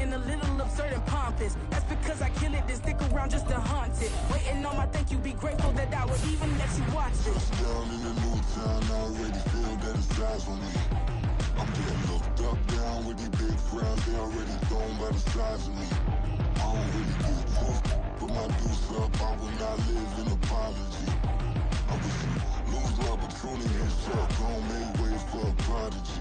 being a little absurd and pompous. That's because I kill it, then stick around just to haunt it. Waiting on my thank you, be grateful that I would even let you watch this. Down in the new town, I already feel that it's eyes on me. I'm getting looked up, down with these big crowds, they already thrown by the size of me. I don't really give a fuck, put my deuce up, I will not live in apology. I wish you lose the opportunity and shut, gon' make way for a prodigy.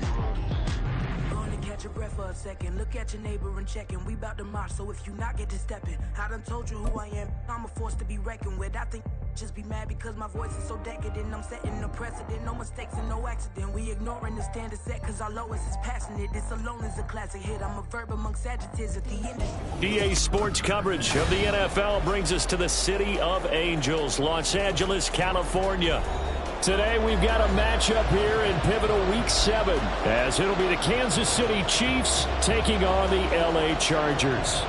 Gonna catch your breath for a second, look at your neighbor and checkin'. We bout to march, so if you not get to steppin'. I done told you who I am, I'm a force to be reckoned with. I think just be mad because my voice is so decadent. I'm setting a precedent, no mistakes and no accident. We ignoring the standard set cause our lowest is passionate. This alone is a classic hit, I'm a verb amongst adjectives at the end. EA Sports coverage of the NFL brings us to the City of Angels, Los Angeles, California. Today we've got a matchup here in pivotal Week 7 as it'll be the Kansas City Chiefs taking on the LA Chargers.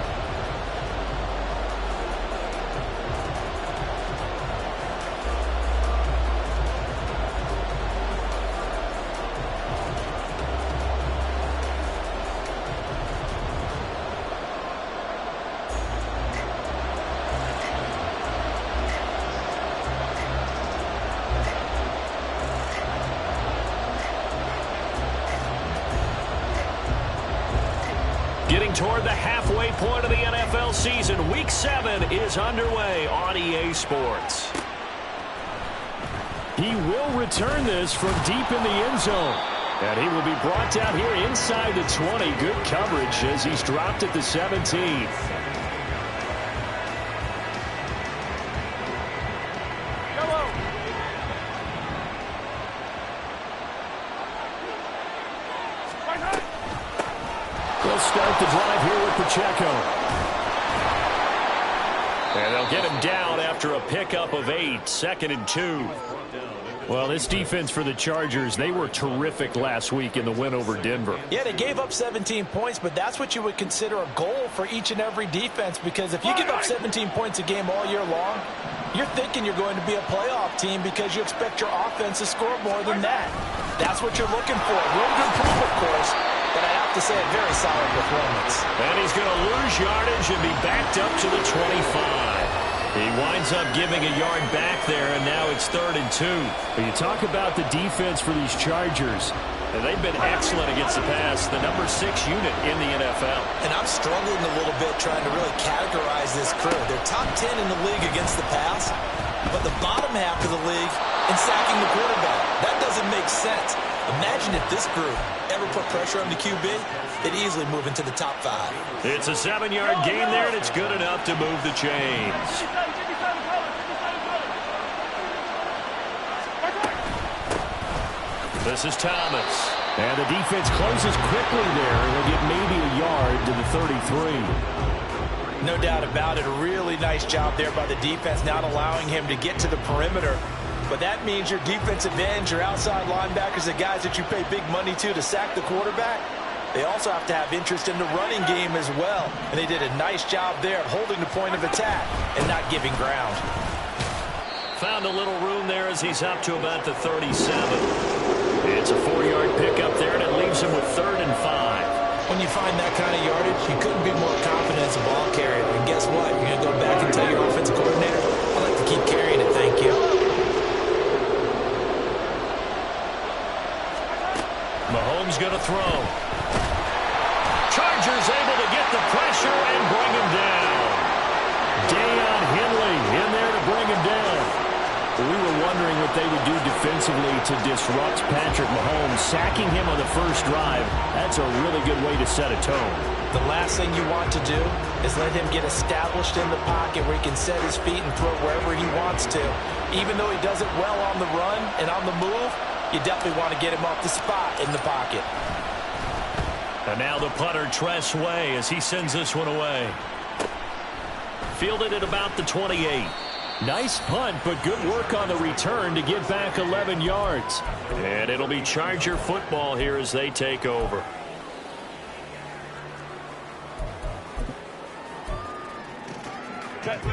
Getting toward the halfway point of the NFL season, Week 7 is underway on EA Sports. He will return this from deep in the end zone. And he will be brought down here inside the 20. Good coverage as he's dropped at the 17. Start the drive here with Pacheco. And they'll get him down after a pickup of 8, 2nd and 2. Well, this defense for the Chargers, they were terrific last week in the win over Denver. Yeah, they gave up 17 points, but that's what you would consider a goal for each and every defense, because if you give up 17 points a game all year long, you're thinking you're going to be a playoff team because you expect your offense to score more than that. That's what you're looking for. Room to improve, of course, but I have to say a very solid performance. And he's going to lose yardage and be backed up to the 25. He winds up giving a yard back there, and now it's 3rd and 2. But you talk about the defense for these Chargers, and they've been excellent against the pass, the number 6 unit in the NFL. And I'm struggling a little bit trying to really categorize this crew. They're top 10 in the league against the pass, but the bottom half of the league in sacking the quarterback. That doesn't make sense. Imagine if this group ever put pressure on the QB, they'd easily move into the top 5. It's a 7-yard gain there, and it's good enough to move the chains. This is Thomas. And the defense closes quickly there, and they'll get maybe a yard to the 33. No doubt about it. A really nice job there by the defense, not allowing him to get to the perimeter. But that means your defensive ends, your outside linebackers, the guys that you pay big money to sack the quarterback, they also have to have interest in the running game as well. And they did a nice job there of holding the point of attack and not giving ground. Found a little room there as he's up to about the 37. It's a 4-yard pickup there, and it leaves him with 3rd and 5. When you find that kind of yardage, you couldn't be more confident as a ball carrier. And guess what? You're going to go back and tell your offensive coordinator, I'd like to keep carrying it, thank you. Mahomes going to throw. Chargers able to get the pressure and bring him down. Deion Henley in there to bring him down. We were wondering what they would do defensively to disrupt Patrick Mahomes. Sacking him on the first drive, that's a really good way to set a tone. The last thing you want to do is let him get established in the pocket where he can set his feet and throw wherever he wants to. Even though he does it well on the run and on the move, you definitely want to get him off the spot in the pocket. And now the punter, Tress Way, as he sends this one away. Fielded at about the 28. Nice punt, but good work on the return to get back 11 yards. And it'll be Charger football here as they take over.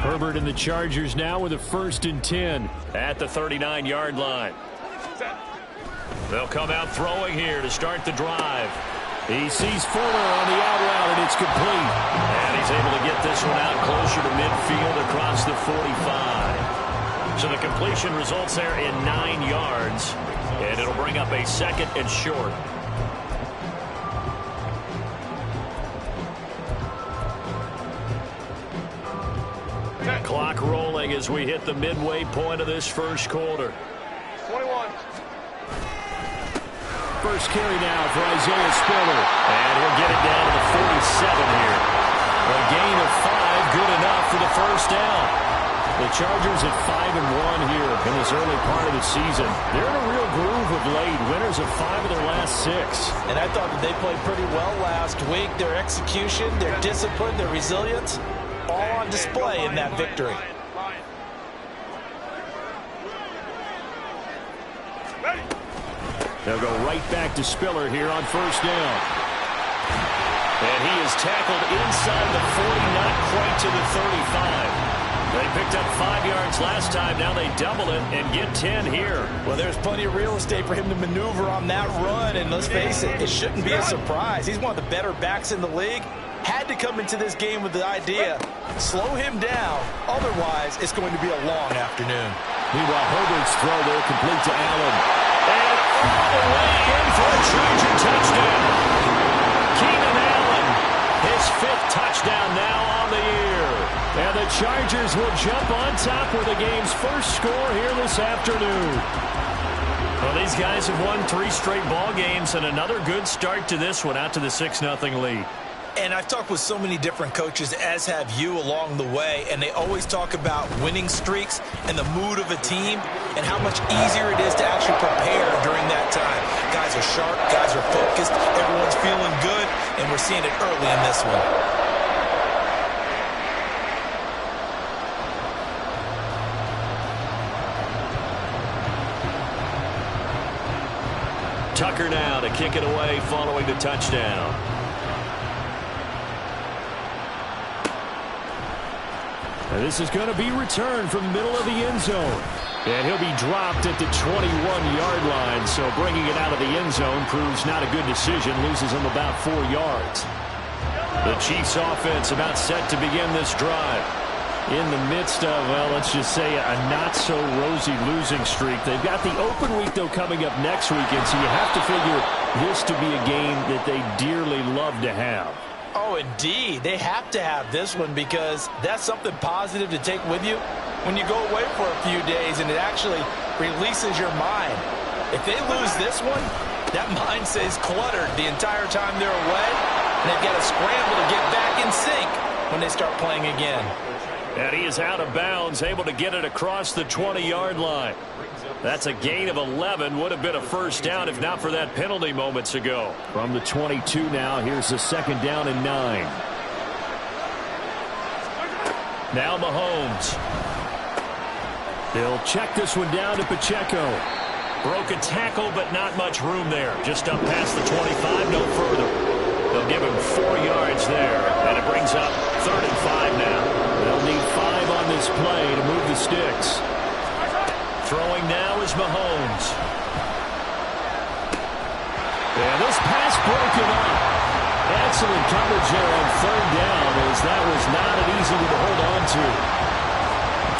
Herbert and the Chargers now with a 1st and 10 at the 39-yard line. They'll come out throwing here to start the drive. He sees Fuller on the out route, and it's complete. And he's able to get this one out closer to midfield across the 45. So the completion results there in 9 yards, and it'll bring up a 2nd and short. Clock rolling as we hit the midway point of this first quarter. 21. First carry now for Isaiah Spiller. And he'll get it down to the 47 here. A gain of 5, good enough for the first down. The Chargers at 5-1 here in this early part of the season. They're in a real groove of late. Winners of 5 of their last 6. And I thought that they played pretty well last week. Their execution, their discipline, their resilience, all on display in that victory. They'll go right back to Spiller here on first down. And he is tackled inside the 40, not quite to the 35. They picked up 5 yards last time. Now they double it and get 10 here. Well, there's plenty of real estate for him to maneuver on that run. And let's face it, it shouldn't be a surprise. He's one of the better backs in the league. Had to come into this game with the idea, slow him down. Otherwise, it's going to be a long afternoon. Meanwhile, Herbert's throw there complete to Allen. And all the way in for a Charger touchdown. Keenan Allen, his 5th touchdown now on the year. And the Chargers will jump on top with the game's first score here this afternoon. Well, these guys have won 3 straight ball games and another good start to this one out to the 6-0 lead. And I've talked with so many different coaches, as have you, along the way, and they always talk about winning streaks and the mood of a team and how much easier it is to actually prepare during that time. Guys are sharp, guys are focused, everyone's feeling good, and we're seeing it early in this one. Tucker now to kick it away following the touchdown. And this is going to be returned from the middle of the end zone. And he'll be dropped at the 21-yard line. So bringing it out of the end zone proves not a good decision. Loses him about 4 yards. The Chiefs offense about set to begin this drive. In the midst of, well, let's just say a not-so-rosy losing streak. They've got the open week, though, coming up next weekend. So you have to figure this to be a game that they dearly love to have. Oh, indeed. They have to have this one because that's something positive to take with you when you go away for a few days, and it actually releases your mind. If they lose this one, that mind stays cluttered the entire time they're away, and they've got to scramble to get back in sync when they start playing again. And he is out of bounds, able to get it across the 20-yard line. That's a gain of 11. Would have been a first down if not for that penalty moments ago. From the 22 now, here's the 2nd down and 9. Now Mahomes. They'll check this one down to Pacheco. Broke a tackle, but not much room there. Just up past the 25, no further. They'll give him 4 yards there, and it brings up 3rd and 5 now. They'll need 5 on this play to move the sticks. Throwing now is Mahomes. And this pass broken up. Excellent coverage there on 3rd down, as that was not an easy one to hold on to.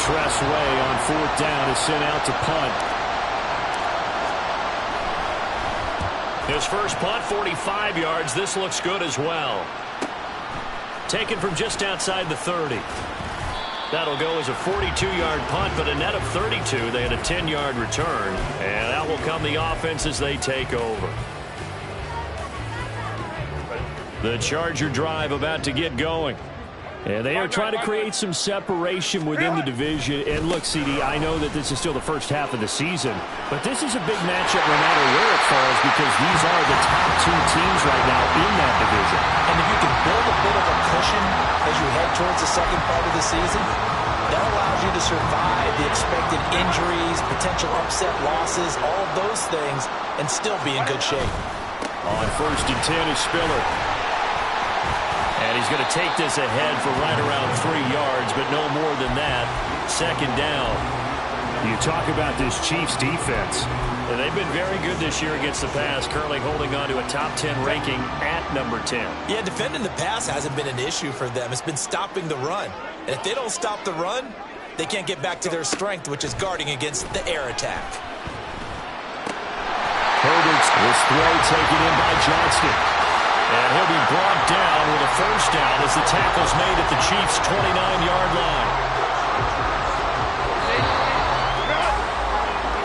Tress Way on 4th down is sent out to punt. His first punt, 45 yards. This looks good as well. Taken from just outside the 30. That'll go as a 42-yard punt, but a net of 32. They had a 10-yard return, and out will come the offense as they take over. The Charger drive about to get going. And they are trying to create some separation within the division. And look, CD, I know that this is still the first half of the season, but this is a big matchup no matter where it falls because these are the top 2 teams right now in that division. And if you can build a bit of a cushion as you head towards the second part of the season, that allows you to survive the expected injuries, potential upset losses, all of those things, and still be in good shape. On 1st and 10 is Spiller. And he's going to take this ahead for right around 3 yards, but no more than that. 2nd down. You talk about this Chiefs defense. And they've been very good this year against the pass, currently holding on to a top 10 ranking at number 10. Yeah, defending the pass hasn't been an issue for them. It's been stopping the run. And if they don't stop the run, they can't get back to their strength, which is guarding against the air attack. Herbert's this throw taken in by Johnston. And he'll be brought down with a first down as the tackle's made at the Chiefs' 29-yard line.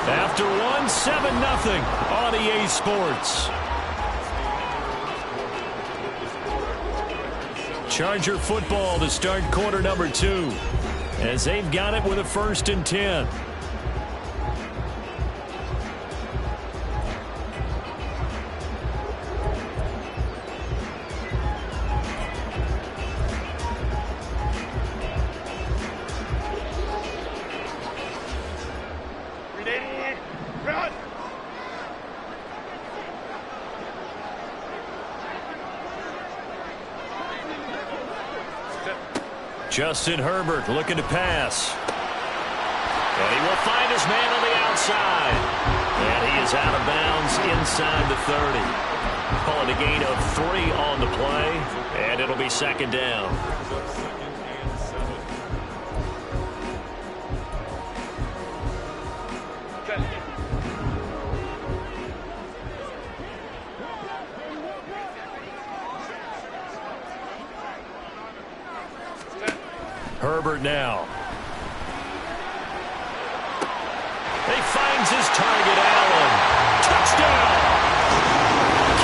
After one, 7-0 on EA Sports. Charger football to start quarter number 2 as they've got it with a 1st and 10. Justin Herbert looking to pass. And he will find his man on the outside. And he is out of bounds inside the 30. Calling a gain of 3 on the play. And it'll be 2nd down. Herbert now. He finds his target, Allen. Touchdown!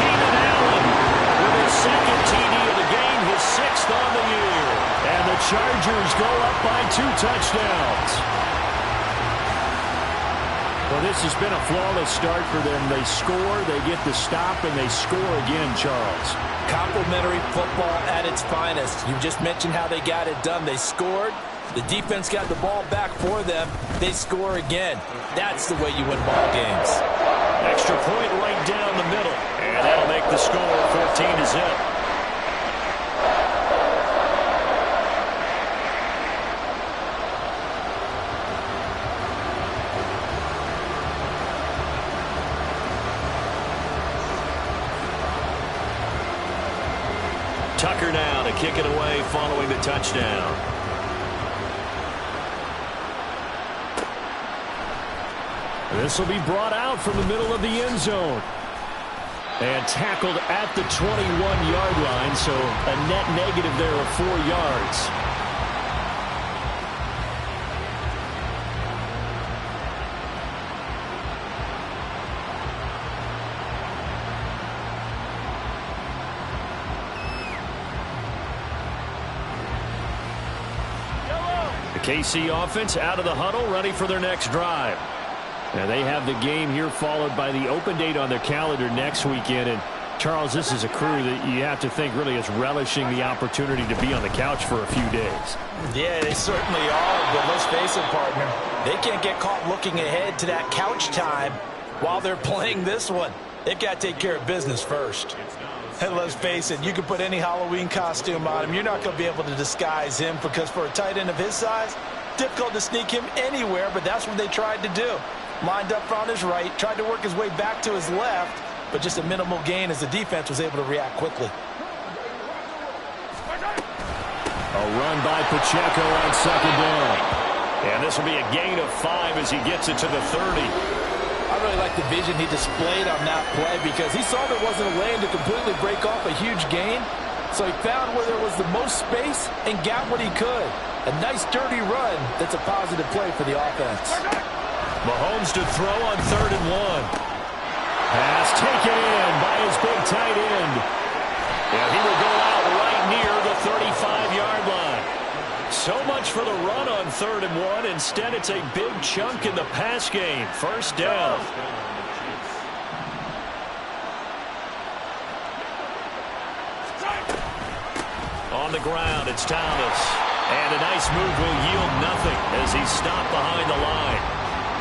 Keenan Allen with his 2nd TD of the game, his 6th on the year. And the Chargers go up by 2 touchdowns. Well, this has been a flawless start for them. They score, they get the stop, and they score again, Charles. Complimentary football at its finest. You just mentioned how they got it done. They scored. The defense got the ball back for them. They score again. That's the way you win ball games. Extra point right down the middle. And that'll make the score 14-0. Tucker now to kick it away following the touchdown. This will be brought out from the middle of the end zone. And tackled at the 21-yard line, so a net negative there of 4 yards. KC offense out of the huddle, ready for their next drive. And they have the game here followed by the open date on their calendar next weekend. And, Charles, this is a crew that you have to think really is relishing the opportunity to be on the couch for a few days. Yeah, they certainly are, but let's face it, partner. They can't get caught looking ahead to that couch time while they're playing this one. They've got to take care of business first. And let's face it, you can put any Halloween costume on him. You're not going to be able to disguise him because for a tight end of his size, difficult to sneak him anywhere, but that's what they tried to do. Lined up on his right, tried to work his way back to his left, but just a minimal gain as the defense was able to react quickly. A run by Pacheco on 2nd down. And this will be a gain of 5 as he gets it to the 30. I really like the vision he displayed on that play because he saw there wasn't a lane to completely break off a huge gain. So he found where there was the most space and got what he could. A nice dirty run that's a positive play for the offense. Mahomes to throw on 3rd and 1. Pass taken in by his big tight end. And he will go out right near the 35-yard line. So much for the run on 3rd and 1. Instead, it's a big chunk in the pass game. 1st down. On the ground, it's Thomas. And a nice move will yield nothing as he's stopped behind the line.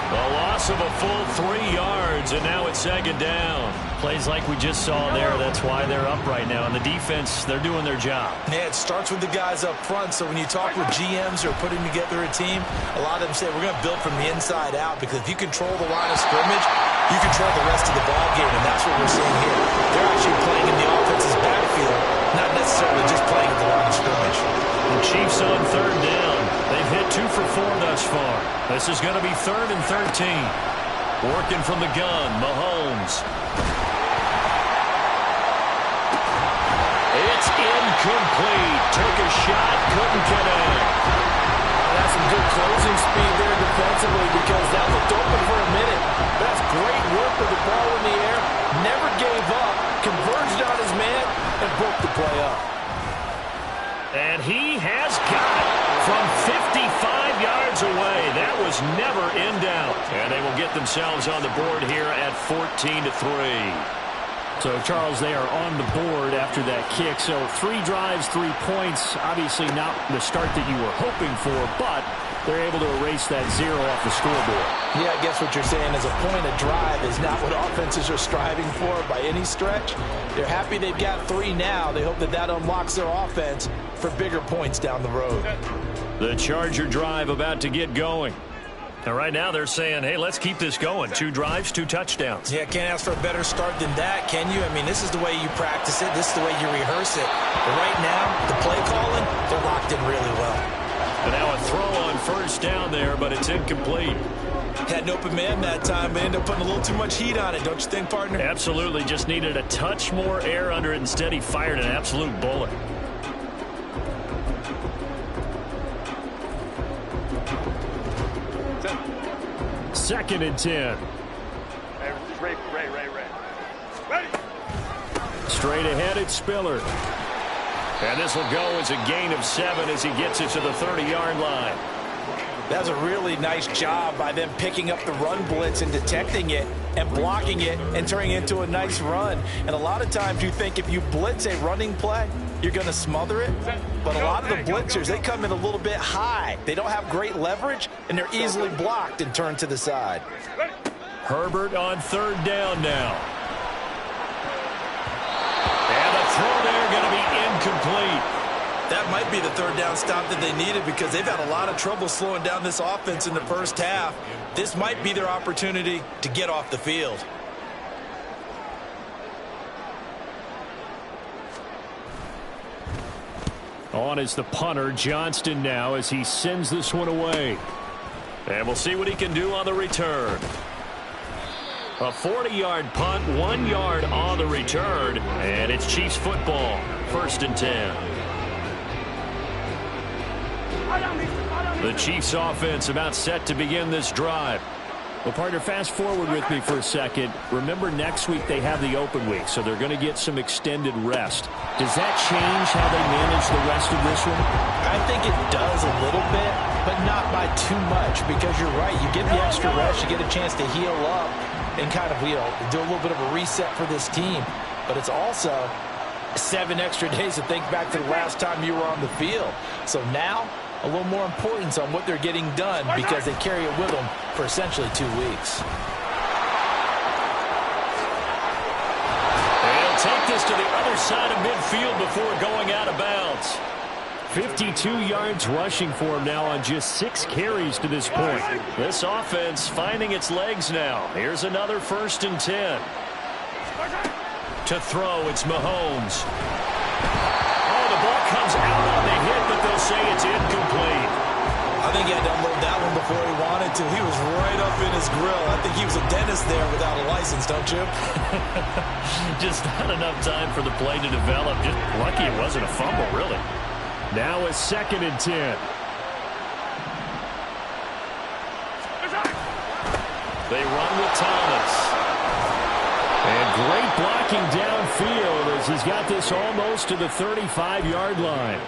A loss of a full 3 yards, and now it's second down. Plays like we just saw there. That's why they're up right now. And the defense, they're doing their job. Yeah, it starts with the guys up front. So when you talk with GMs who are putting together a team, a lot of them say we're going to build from the inside out, because if you control the line of scrimmage, you control the rest of the ball game, and that's what we're seeing here. They're actually playing in the offense's backfield, not necessarily just playing at the line of scrimmage. The Chiefs on third down. They've hit 2 for 4 thus far. This is going to be 3rd and 13. Working from the gun, Mahomes. It's incomplete. Took a shot, couldn't connect. That's some good closing speed there defensively, because that looked open for a minute. That's great work with the ball in the air. Never gave up. Converged on his man and broke the play up. And he has got it from 55 yards away. That was never in doubt. And they will get themselves on the board here at 14-3. So, Charles, they are on the board after that kick. So 3 drives, 3 points. Obviously not the start that you were hoping for, but they're able to erase that 0 off the scoreboard. Yeah, I guess what you're saying is a point of drive is not what offenses are striving for by any stretch. They're happy they've got 3 now. They hope that that unlocks their offense for bigger points down the road. The Charger drive about to get going. And right now they're saying, hey, let's keep this going. 2 drives, 2 touchdowns. Yeah, can't ask for a better start than that, can you? I mean, this is the way you practice it. This is the way you rehearse it. But right now, the play calling, they're locked in really well. And now a throw on first down there, but it's incomplete. Had an open man that time, but ended up putting a little too much heat on it, don't you think, partner? Absolutely. Just needed a touch more air under it. Instead, he fired an absolute bullet. Second and 10. Ray. Ready? Straight ahead, it's Spiller. And this will go as a gain of 7 as he gets it to the 30-yard line. That's a really nice job by them picking up the run blitz and detecting it and blocking it and turning it into a nice run. And a lot of times you think if you blitz a running play, you're going to smother it. But a lot of the blitzers, they come in a little bit high. They don't have great leverage, and they're easily blocked and turned to the side. Herbert on third down now. And the throw there going to be incomplete. That might be the third down stop that they needed, because they've had a lot of trouble slowing down this offense in the first half. This might be their opportunity to get off the field. On is the punter, Johnston, now as he sends this one away. And we'll see what he can do on the return. A 40-yard punt, 1 yard on the return, and it's Chiefs football, 1st and 10. The Chiefs offense about set to begin this drive. Well, partner, fast forward with me for a second. Remember, next week they have the open week, so they're going to get some extended rest. Does that change how they manage the rest of this one? I think it does a little bit, but not by too much, because you're right. You get the extra rest, you get a chance to heal up and kind of, do a little bit of a reset for this team. But it's also 7 extra days to think back to the last time you were on the field. So now, a little more importance on what they're getting done, because they carry it with them for essentially 2 weeks. They'll take this to the other side of midfield before going out of bounds. 52 yards rushing for him now on just 6 carries to this point. This offense finding its legs now. Here's another 1st and 10. To throw, it's Mahomes. Oh, the ball comes out on the hit, but they'll say it's incomplete. I think he had to unload that one before he wanted to. He was right up in his grill. I think he was a dentist there without a license, don't you? Just not enough time for the play to develop. Just lucky it wasn't a fumble, really. Now a 2nd and 10. They run with Thomas. And great blocking downfield as he's got this almost to the 35-yard line.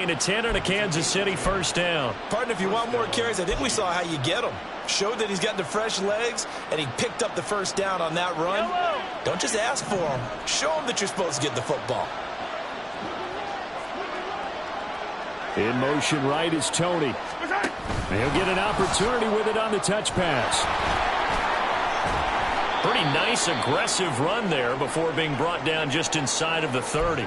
gain of 10 and a Kansas City first down. Partner, if you want more carries, I think we saw how you get them. Showed that he's got the fresh legs, and he picked up the first down on that run. Don't just ask for him. Show him that you're supposed to get the football. In motion right is Tony. He'll get an opportunity with it on the touch pass. Pretty nice, aggressive run there before being brought down just inside of the 30.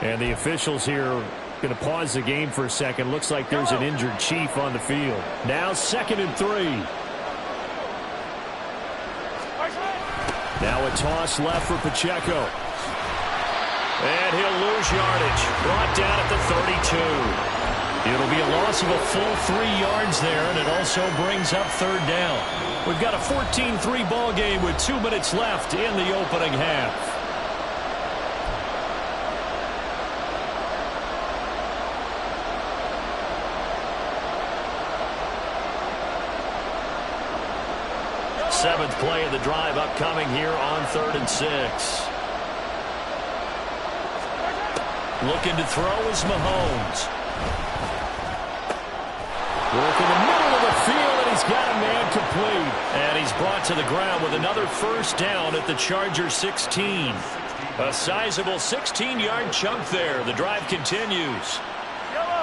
And the officials here going to pause the game for a second. Looks like there's an injured Chief on the field. Now 2nd and 3. Now a toss left for Pacheco. And he'll lose yardage. Brought down at the 32. It'll be a loss of a full 3 yards there, and it also brings up 3rd down. We've got a 14-3 ball game with 2 minutes left in the opening half. Seventh play of the drive upcoming here on 3rd and 6. Looking to throw is Mahomes. Work in the middle of the field, and he's got a man complete. And he's brought to the ground with another first down at the Chargers 16. A sizable 16-yard chunk there. The drive continues.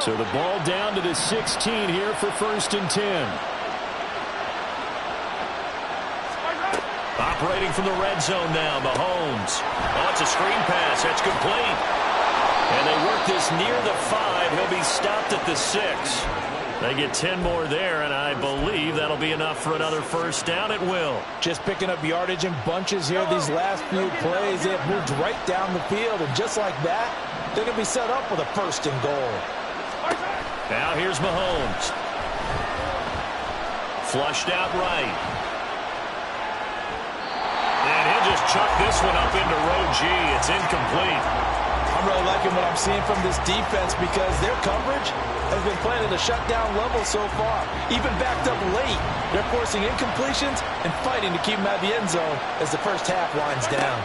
So the ball down to the 16 here for 1st and 10. Operating from the red zone now, Mahomes. Oh, it's a screen pass. That's complete. And they work this near the 5. He'll be stopped at the 6. They get 10 more there, and I believe that'll be enough for another first down. It will. Just picking up yardage in bunches here these last few plays. They have moved right down the field, and just like that, they're going to be set up with a 1st and goal. Now here's Mahomes. Flushed out right. And he'll just chuck this one up into row G. It's incomplete. I'm really liking what I'm seeing from this defense because their coverage has been playing at a shutdown level so far. Even backed up late, they're forcing incompletions and fighting to keep them out of the end zone as the first half winds down.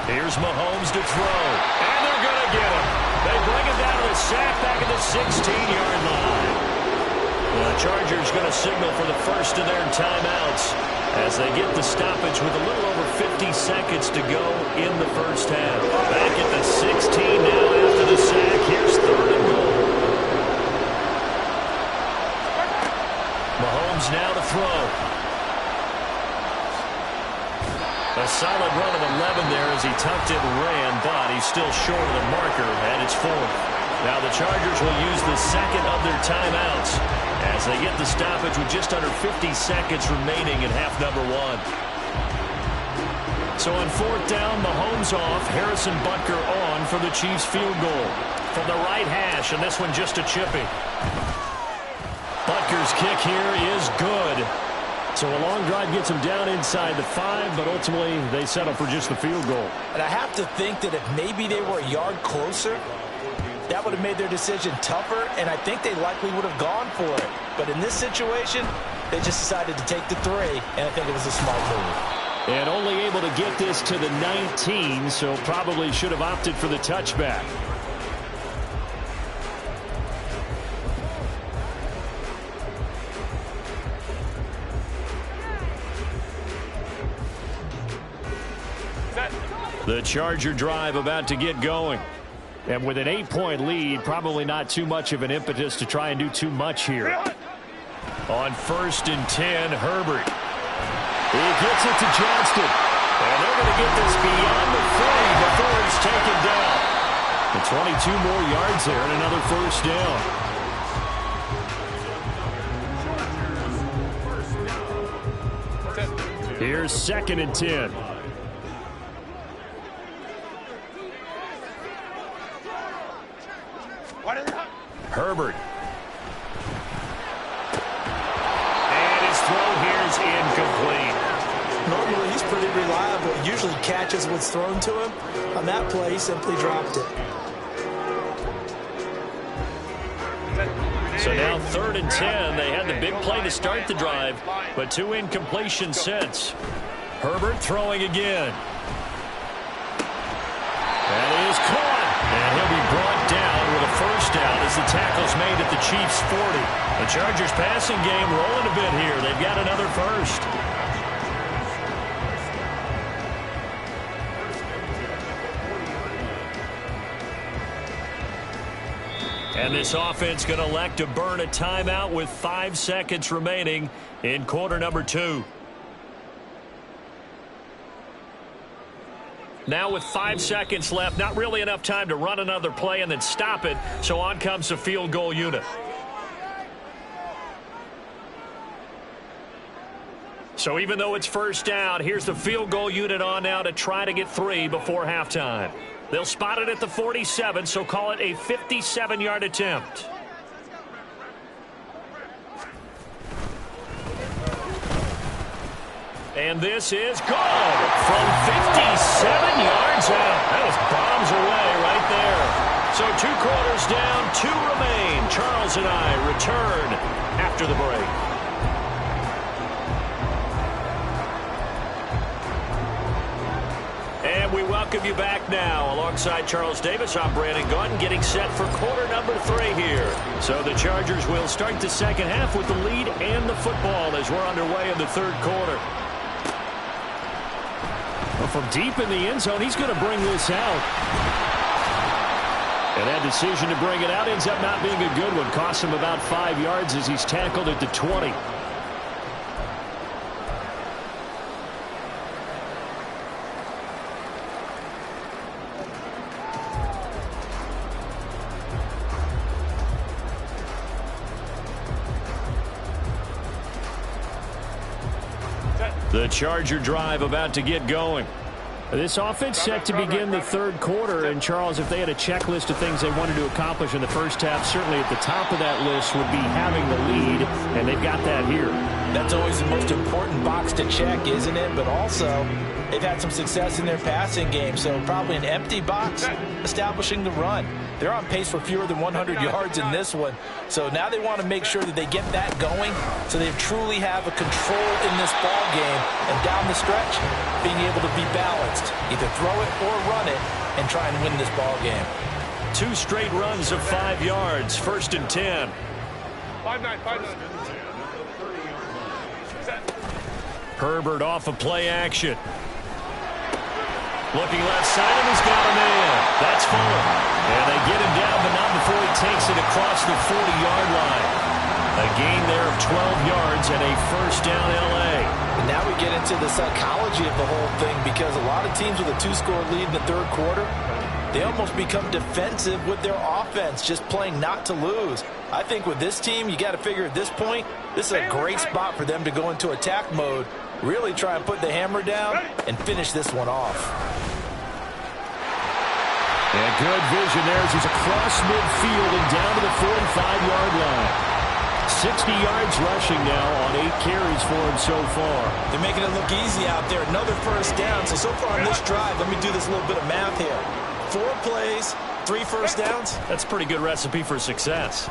Here's Mahomes to throw. And they're going to get him. They bring it down to the sack back at the 16-yard line. The Chargers going to signal for the first of their timeouts as they get the stoppage with a little over 50 seconds to go in the first half. Back at the 16 now after the sack. Here's 3rd and goal. Mahomes now to throw. A solid run of 11 there as he tucked it and ran, but he's still short of the marker, and it's 4th. Now the Chargers will use the second of their timeouts as they get the stoppage with just under 50 seconds remaining in half number 1. So on 4th down, Mahomes off, Harrison Butker on for the Chiefs field goal. From the right hash, and this one just a chippy. Butker's kick here is good. So a long drive gets them down inside the 5, but ultimately they settle for just the field goal. And I have to think that if maybe they were a yard closer, that would have made their decision tougher, and I think they likely would have gone for it. But in this situation, they just decided to take the 3, and I think it was a smart move. And only able to get this to the 19, so probably should have opted for the touchback. The Charger drive about to get going. And with an 8-point lead, probably not too much of an impetus to try and do too much here. On 1st and 10, Herbert. He gets it to Johnston. And they're going to get this beyond the 30 before it's taken down. And 22 more yards there and another first down. Here's 2nd and 10. Herbert. And his throw here is incomplete. Normally he's pretty reliable. He usually catches what's thrown to him. On that play, he simply dropped it. So now 3rd and 10. They had the big play to start the drive, but 2 incompletions since. Herbert throwing again. That is caught. And he'll be brought down with a first down as made at the Chiefs' 40. The Chargers passing game rolling a bit here. They've got another first. And this offense going to elect to burn a timeout with 5 seconds remaining in quarter number 2. Now with 5 seconds left, not really enough time to run another play and then stop it, so on comes the field goal unit. So even though it's first down, here's the field goal unit on now to try to get 3 before halftime. They'll spot it at the 47, so call it a 57-yard attempt. And this is good from 57 yards out. That was bombs away right there. So 2 quarters down, 2 remain. Charles and I return after the break. And we welcome you back now. Alongside Charles Davis, I'm Brandon Gaudin, getting set for quarter number 3 here. So the Chargers will start the second half with the lead and the football as we're underway in the third quarter. Well, from deep in the end zone, he's going to bring this out. And that decision to bring it out ends up not being a good one. Costs him about 5 yards as he's tackled at the 20. The Charger drive about to get going. This offense set to begin the third quarter. And, Charles, if they had a checklist of things they wanted to accomplish in the first half, certainly at the top of that list would be having the lead, and they've got that here. That's always the most important box to check, isn't it? But also, they've had some success in their passing game, so probably an empty box establishing the run. They're on pace for fewer than 100 yards in this one. So now they want to make sure that they get that going so they truly have a control in this ball game. And down the stretch, being able to be balanced. Either throw it or run it and try and win this ball game. 2 straight runs of 5 yards. 1st and 10. 5-9. Herbert off of play action. Looking left side, and he's got a man. That's Fuller. And they get him down, but not before he takes it across the 40-yard line. A gain there of 12 yards and a first down L.A. And now we get into the psychology of the whole thing, because a lot of teams with a 2-score lead in the third quarter, they almost become defensive with their offense, just playing not to lose. I think with this team, you got to figure at this point, this is a great spot for them to go into attack mode, really try and put the hammer down and finish this one off. And good vision there as he's across midfield and down to the 45-yard line. 60 yards rushing now on 8 carries for him so far. They're making it look easy out there. Another first down. So far on this drive, let me do this little bit of math here. 4 plays, 3 first downs. That's a pretty good recipe for success.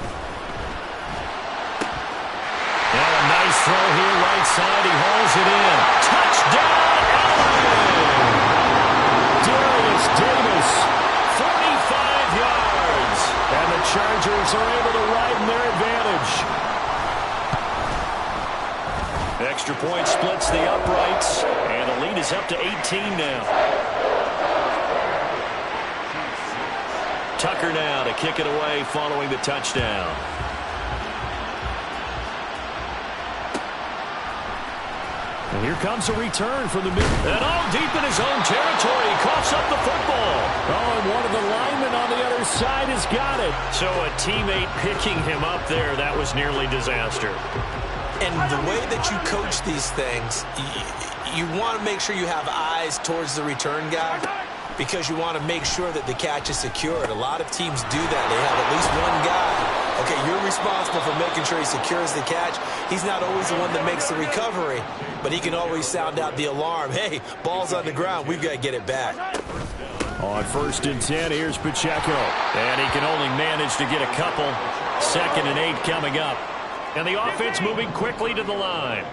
And a nice throw here, right side. He hauls it in. Touchdown, LA! Darius Davis, 45 yards. And the Chargers are able to widen their advantage. Extra point splits the uprights, and the lead is up to 18 now. Tucker now to kick it away following the touchdown. And here comes a return from the mid. And all deep in his own territory. He coughs up the football. Oh, and one of the linemen on the other side has got it. So a teammate picking him up there, that was nearly disaster. And the way that you coach these things, you want to make sure you have eyes towards the return guy, because you want to make sure that the catch is secured. A lot of teams do that. They have at least one guy. Okay, you're responsible for making sure he secures the catch. He's not always the one that makes the recovery, but he can always sound out the alarm. Hey, ball's on the ground. We've got to get it back. On 1st and 10, here's Pacheco. And he can only manage to get a couple. 2nd and 8 coming up. And the offense moving quickly to the line.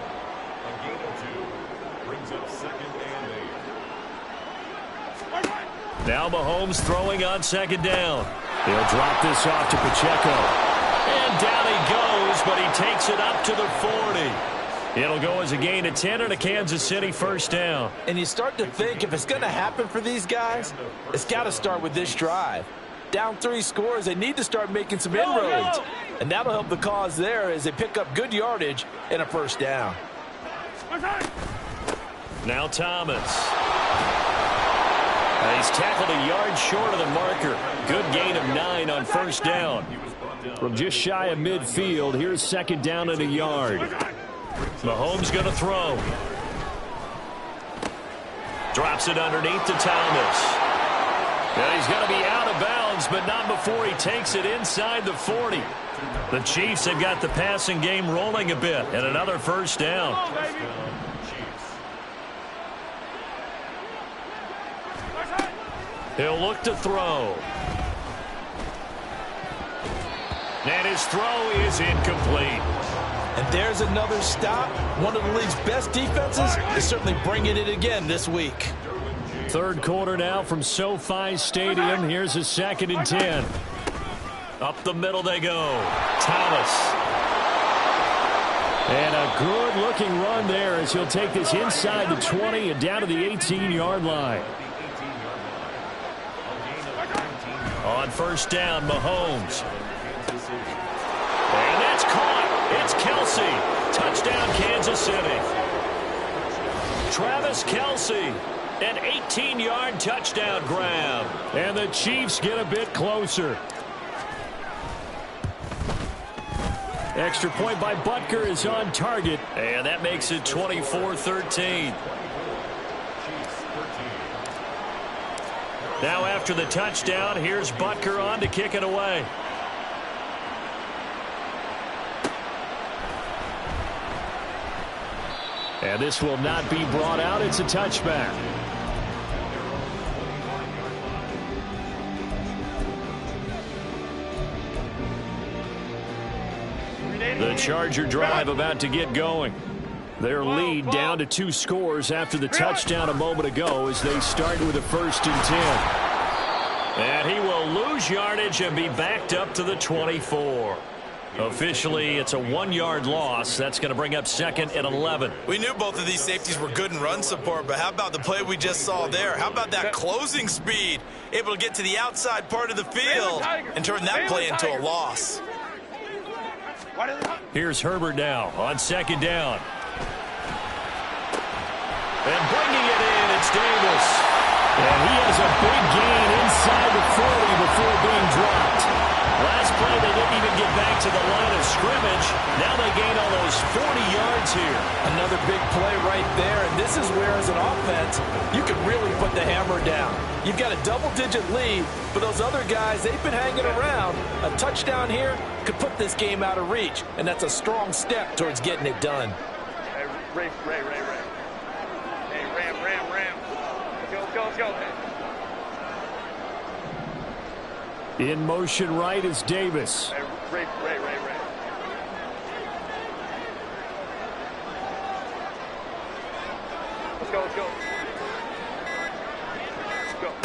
Now Mahomes throwing on 2nd down. He'll drop this off to Pacheco. And down he goes, but he takes it up to the 40. It'll go as a gain of 10 and a Kansas City first down. And you start to think if it's going to happen for these guys, it's got to start with this drive. Down 3 scores, they need to start making some inroads. And that'll help the cause there as they pick up good yardage and a first down. Now Thomas. He's tackled a yard short of the marker. Good gain of 9 on first down. From just shy of midfield, here's second down and a yard. Mahomes going to throw. Drops it underneath to Thomas. And he's going to be out of bounds, but not before he takes it inside the 40. The Chiefs have got the passing game rolling a bit, and another first down. He'll look to throw. And his throw is incomplete. And there's another stop. One of the league's best defenses is certainly bringing it again this week. Third quarter now from SoFi Stadium. Here's a 2nd and 10. Up the middle they go. Thomas. And a good-looking run there as he'll take this inside the 20 and down to the 18-yard line. On first down, Mahomes. And that's caught. It's Kelsey. Touchdown, Kansas City. Travis Kelsey. An 18-yard touchdown grab. And the Chiefs get a bit closer. Extra point by Butker is on target. And that makes it 24-13. Now after the touchdown, here's Butker on to kick it away. And this will not be brought out. It's a touchback. The Charger drive about to get going. Their lead down to 2 scores after the touchdown a moment ago as they start with a 1st and 10. And he will lose yardage and be backed up to the 24. Officially, it's a 1-yard loss. That's going to bring up 2nd and 11. We knew both of these safeties were good in run support, but how about the play we just saw there? How about that closing speed? Able to get to the outside part of the field and turn that play into a loss. Here's Herbert now on 2nd down. And bringing it in, it's Davis. And he has a big gain inside the 40 before being dropped. Last play, they didn't even get back to the line of scrimmage. Now they gain almost 40 yards here. Another big play right there, and this is where, as an offense, you can really put the hammer down. You've got a double-digit lead, but those other guys, they've been hanging around. A touchdown here could put this game out of reach, and that's a strong step towards getting it done. Hey, Ray. Hey, Ram. Let's go. In motion right is Davis. Hey, Ray. Let's go.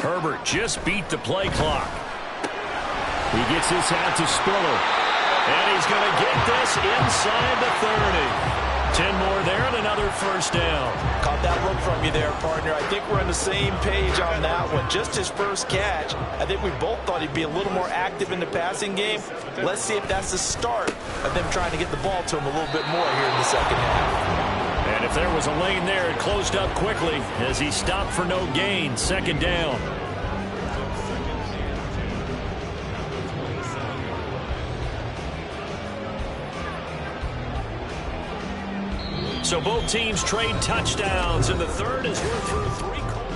Herbert just beat the play clock. He gets this out to Spiller. And he's going to get this inside the 30. 10 more there and another first down. Caught that look from you there, partner. I think we're on the same page on that one. Just his first catch. I think we both thought he'd be a little more active in the passing game. Let's see if that's the start of them trying to get the ball to him a little bit more here in the second half. And if there was a lane there, it closed up quickly as he stopped for no gain. 2nd down. So both teams trade touchdowns in the third as we're through 3 quarters.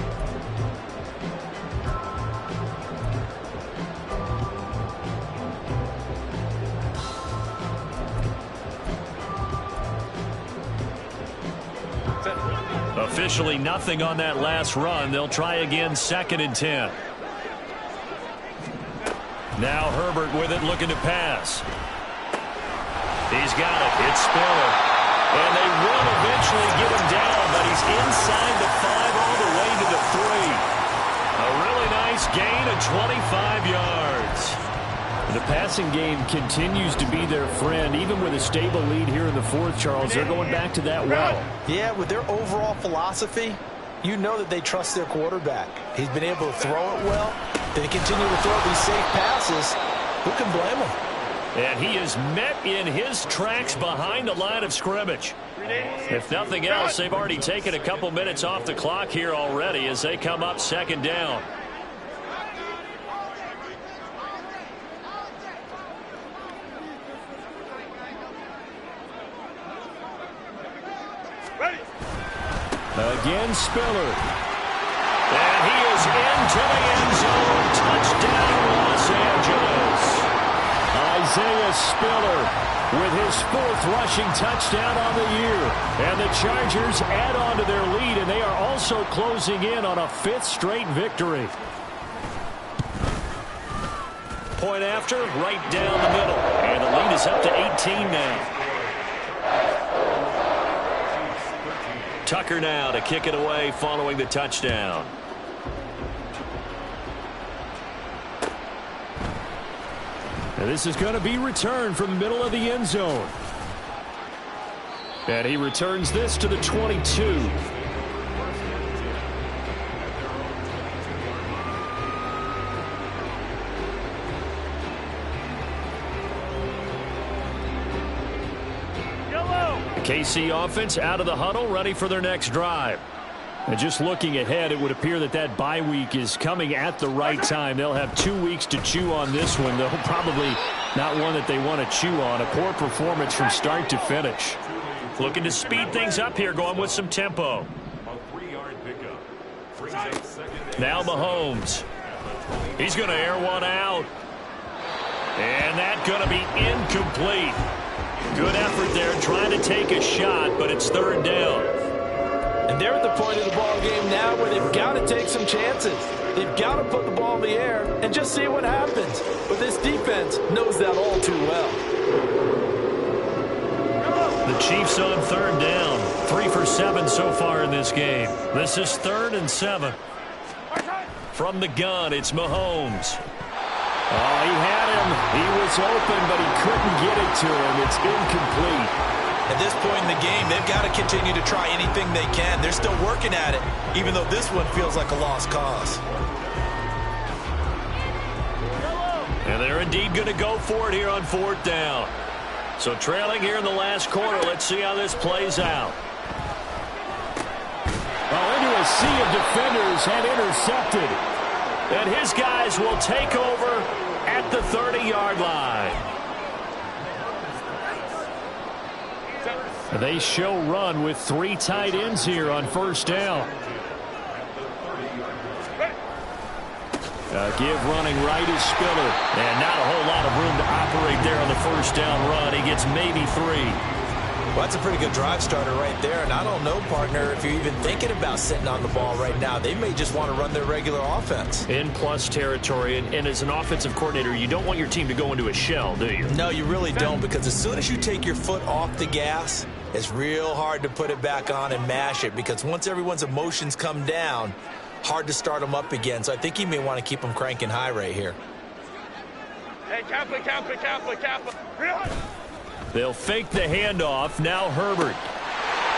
Officially nothing on that last run. They'll try again 2nd and 10. Now Herbert with it, looking to pass. He's got it. It's Spiller. And they will eventually get him down, but he's inside the 5 all the way to the 3. A really nice gain of 25 yards. The passing game continues to be their friend. Even with a stable lead here in the fourth, Charles, they're going back to that well. Yeah, with their overall philosophy, you know that they trust their quarterback. He's been able to throw it well. They continue to throw these safe passes. Who can blame him? And he is met in his tracks behind the line of scrimmage. If nothing else, they've already taken a couple minutes off the clock here already as they come up second down. Again, Spiller. And he is into the end zone. Touchdown, Los Angeles. Isaiah Spiller with his fourth rushing touchdown on the year. And the Chargers add on to their lead, and they are also closing in on a fifth straight victory. Point after, right down the middle. And the lead is up to 18 now. Tucker now to kick it away following the touchdown. And this is going to be returned from the middle of the end zone. And he returns this to the 22. KC offense out of the huddle, ready for their next drive. And just looking ahead, it would appear that that bye week is coming at the right time. They'll have 2 weeks to chew on this one, though probably not one that they want to chew on. A poor performance from start to finish. Looking to speed things up here, going with some tempo. Now Mahomes. He's going to air one out. And that's going to be incomplete. Good effort there, trying to take a shot, but it's third down. And they're at the point of the ball game now where they've got to take some chances. They've got to put the ball in the air and just see what happens. But this defense knows that all too well. The Chiefs on third down. 3 for 7 so far in this game. This is 3rd and 7. From the gun, it's Mahomes. Oh, he had him. He was open, but he couldn't get it to him. It's incomplete. At this point in the game, they've got to continue to try anything they can. They're still working at it, even though this one feels like a lost cause. And they're indeed going to go for it here on 4th down. So trailing here in the last quarter. Let's see how this plays out. Oh, into a sea of defenders and intercepted. And his guys will take over at the 30-yard line. They show run with 3 tight ends here on 1st down. Give running right is Spiller. And not a whole lot of room to operate there on the 1st down run. He gets maybe 3. Well, that's a pretty good drive starter right there. And I don't know, partner, if you're even thinking about sitting on the ball right now. They may just want to run their regular offense. In plus territory. And as an offensive coordinator, you don't want your team to go into a shell, do you? No, you really don't, because as soon as you take your foot off the gas, it's real hard to put it back on and mash it, because once everyone's emotions come down, hard to start them up again. So I think you may want to keep them cranking high right here. Hey, Kappa. They'll fake the handoff. Now Herbert.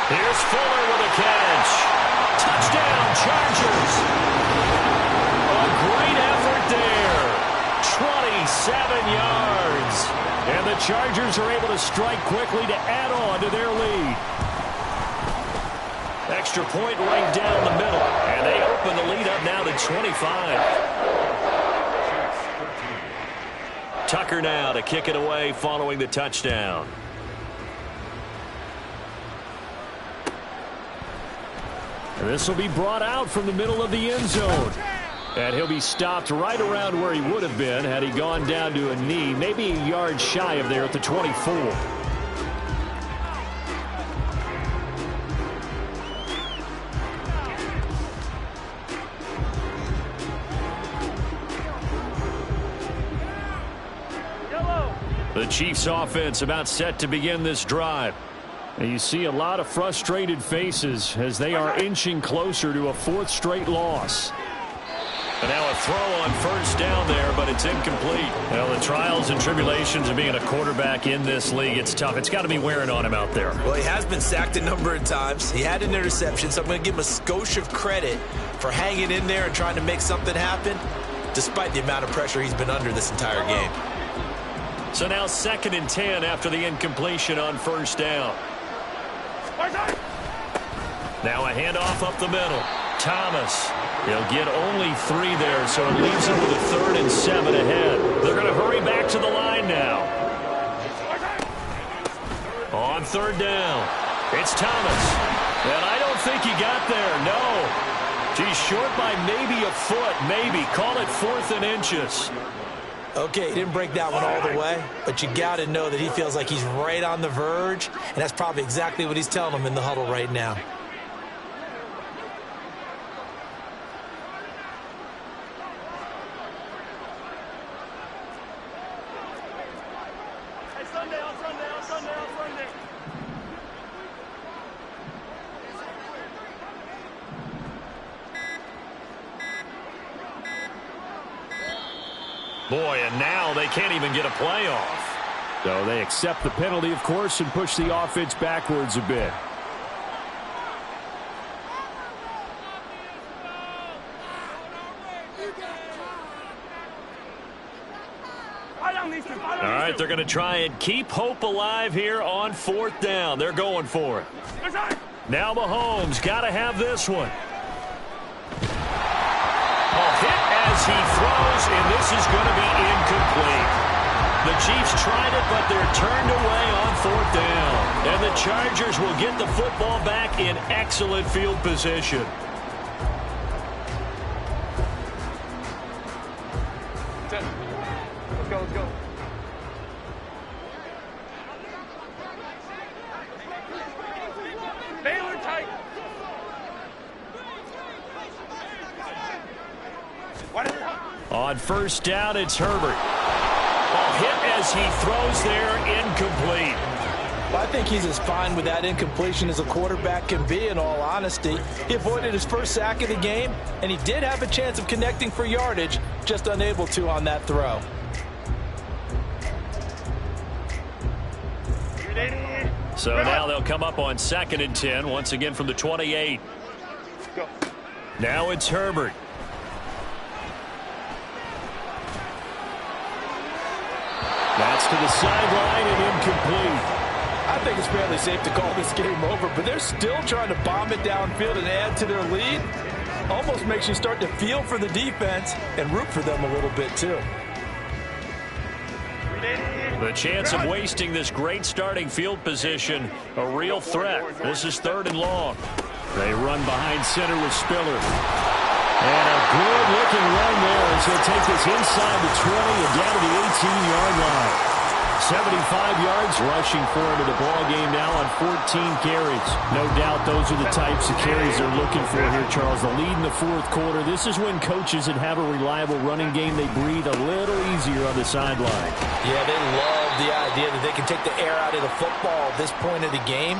Here's Fuller with a catch. Touchdown, Chargers. A great effort there. 27 yards. And the Chargers are able to strike quickly to add on to their lead. Extra point right down the middle. And they open the lead up now to 25. Tucker now to kick it away following the touchdown. And this will be brought out from the middle of the end zone. And he'll be stopped right around where he would have been had he gone down to a knee, maybe a yard shy of there at the 24. The Chiefs offense about set to begin this drive. And you see a lot of frustrated faces as they are inching closer to a 4th straight loss. And now a throw on first down there, but it's incomplete. Well, the trials and tribulations of being a quarterback in this league, it's tough. It's got to be wearing on him out there. Well, he has been sacked a number of times. He had an interception, so I'm going to give him a skosh of credit for hanging in there and trying to make something happen, despite the amount of pressure he's been under this entire game. So now 2nd and 10 after the incompletion on first down. Now a handoff up the middle. Thomas. He'll get only 3 there, so it leaves him with a 3rd and 7 ahead. They're going to hurry back to the line now. On 3rd down, it's Thomas. And I don't think he got there, no. He's short by maybe a foot, maybe. Call it 4th and inches. Okay, he didn't break that one all the way, but you got to know that he feels like he's right on the verge, and that's probably exactly what he's telling them in the huddle right now. Boy, and now they can't even get a play off. So they accept the penalty, of course, and push the offense backwards a bit. All right, they're going to try and keep hope alive here on 4th down. They're going for it. Now Mahomes got to have this one. Hit as he throws, and this is going to be incomplete. The Chiefs tried it, but they're turned away on 4th down. And the Chargers will get the football back in excellent field position. Let's go, let's go. Baylor tight. On first down, it's Herbert. Hit as he throws there, incomplete. Well, I think he's as fine with that incompletion as a quarterback can be, in all honesty. He avoided his first sack of the game, and he did have a chance of connecting for yardage, just unable to on that throw. So now they'll come up on 2nd and 10, once again from the 28. Go. Now it's Herbert. That's to the sideline and incomplete. I think it's fairly safe to call this game over, but they're still trying to bomb it downfield and add to their lead. Almost makes you start to feel for the defense and root for them a little bit, too. The chance of wasting this great starting field position, a real threat. This is 3rd and long. They run behind center with Spiller. And a good-looking run there as he'll take this inside the 20 and down to the 18-yard line. 75 yards rushing for him in the ball game now on 14 carries. No doubt those are the types of carries they're looking for here, Charles. The lead in the 4th quarter. This is when coaches that have a reliable running game, they breathe a little easier on the sideline. Yeah, they love the idea that they can take the air out of the football at this point of the game.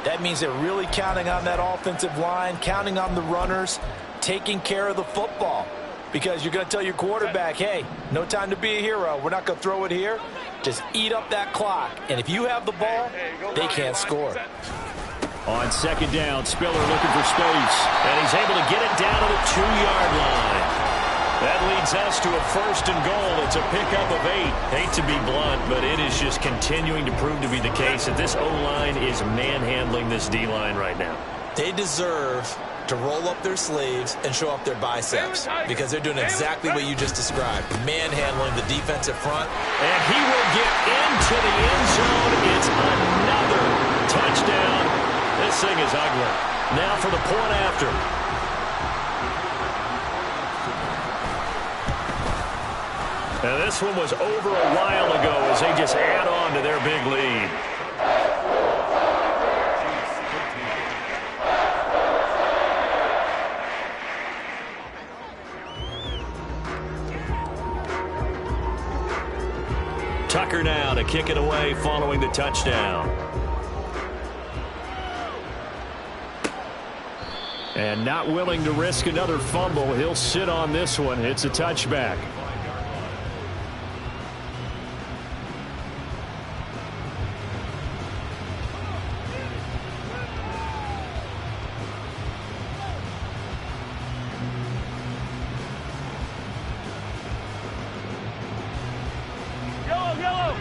That means they're really counting on that offensive line, counting on the runners, taking care of the football. Because you're going to tell your quarterback, hey, no time to be a hero. We're not going to throw it here. Just eat up that clock. And if you have the ball, they can't score. On 2nd down, Spiller looking for space. And he's able to get it down to the 2-yard line. That leads us to a 1st and goal. It's a pickup of 8. Hate to be blunt, but it is just continuing to prove to be the case that this O-line is manhandling this D-line right now. They deserve to roll up their sleeves and show up their biceps because they're doing exactly what you just described, manhandling the defensive front. And he will get into the end zone. It's another touchdown. This thing is ugly. Now for the point after. Now this one was over a while ago as they just add on to their big lead. Tucker now to kick it away following the touchdown. And not willing to risk another fumble. He'll sit on this one. It's a touchback.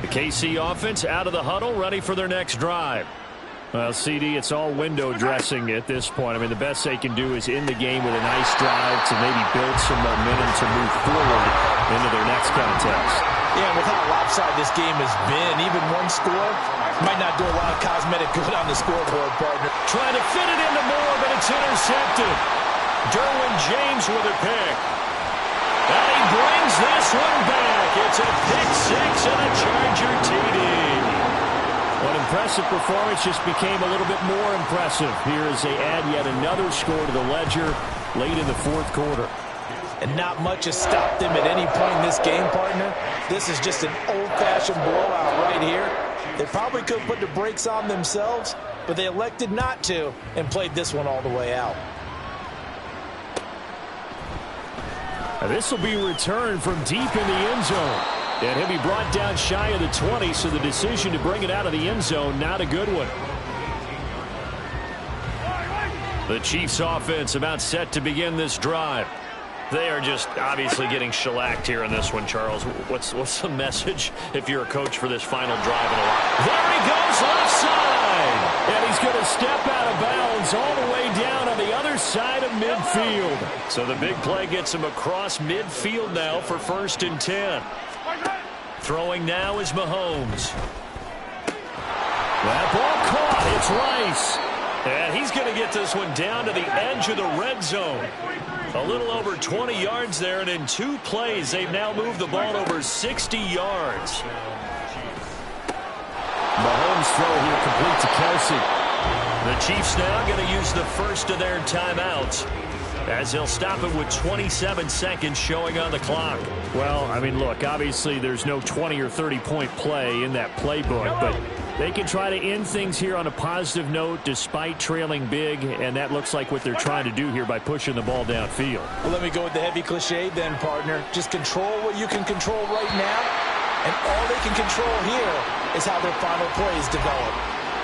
The KC offense out of the huddle, ready for their next drive. Well, CD, it's all window dressing at this point. I mean, the best they can do is in the game with a nice drive to maybe build some momentum to move forward into their next contest. Yeah, with how lopsided this game has been, even one score might not do a lot of cosmetic good on the scoreboard, partner. Trying to fit it into Moore, but it's intercepted. Derwin James with a pick. And he brings this one back. It's a pick six and a Charger TD. An impressive performance just became a little bit more impressive here as they add yet another score to the ledger late in the fourth quarter. And not much has stopped them at any point in this game, partner. This is just an old-fashioned blowout right here. They probably could have put the brakes on themselves, but they elected not to and played this one all the way out. This will be returned from deep in the end zone. And he'll be brought down shy of the 20, so the decision to bring it out of the end zone, not a good one. The Chiefs offense about set to begin this drive. They are just obviously getting shellacked here in this one, Charles. What's the message if you're a coach for this final drive in a while? There he goes, left side. And he's going to step out of bounds all the way down on the other side of midfield. So the big play gets him across midfield now for 1st and 10. Throwing now is Mahomes. That ball caught. It's Rice. And he's going to get this one down to the edge of the red zone. A little over 20 yards there, and in 2 plays, they've now moved the ball over 60 yards. Mahomes throw here complete to Kelsey. The Chiefs now going to use the first of their timeouts, as they'll stop it with 27 seconds showing on the clock. Well, I mean, look, obviously there's no 20 or 30-point play in that playbook, but they can try to end things here on a positive note despite trailing big, and that looks like what they're trying to do here by pushing the ball downfield. Well, let me go with the heavy cliche then, partner. Just control what you can control right now, and all they can control here is how their final plays develop.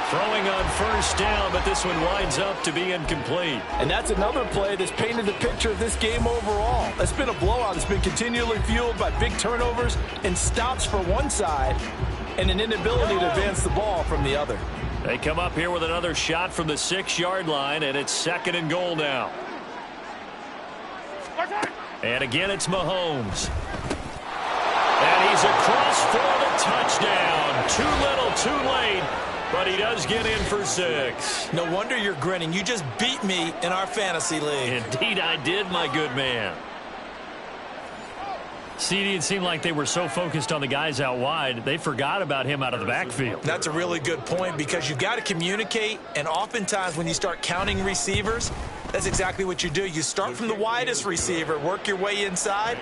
Throwing on 1st down, but this one winds up to be incomplete. And that's another play that's painted the picture of this game overall. It's been a blowout. It's been continually fueled by big turnovers and stops for one side and an inability to advance the ball from the other. They come up here with another shot from the 6-yard line, and it's 2nd and goal now. And again, it's Mahomes. And he's across for the touchdown. Too little, too late. But he does get in for 6. No wonder you're grinning. You just beat me in our fantasy league. Indeed I did, my good man. CD, it seemed like they were so focused on the guys out wide, they forgot about him out of the backfield. That's a really good point, because you've got to communicate, and oftentimes when you start counting receivers, that's exactly what you do. You start from the widest receiver, work your way inside.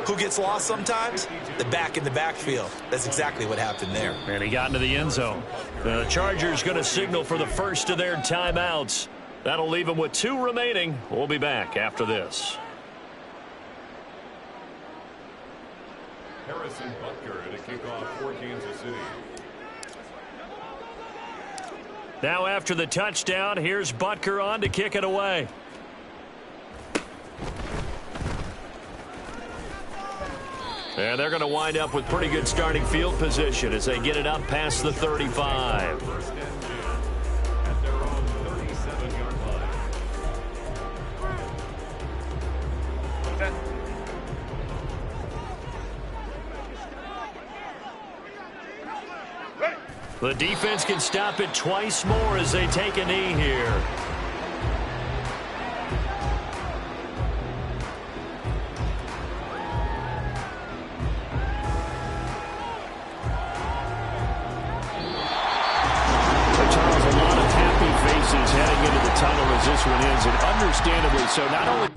Who gets lost sometimes? The back in the backfield. That's exactly what happened there. And he got into the end zone. The Chargers going to signal for the first of their timeouts. That'll leave them with 2 remaining. We'll be back after this. Harrison Butker to kick off for Kansas City. Now after the touchdown, here's Butker on to kick it away. And they're going to wind up with pretty good starting field position as they get it up past the 35. At their own 37-yard line. The defense can stop it twice more as they take a knee here. Heading into the tunnel as this one is, and understandably so. Not only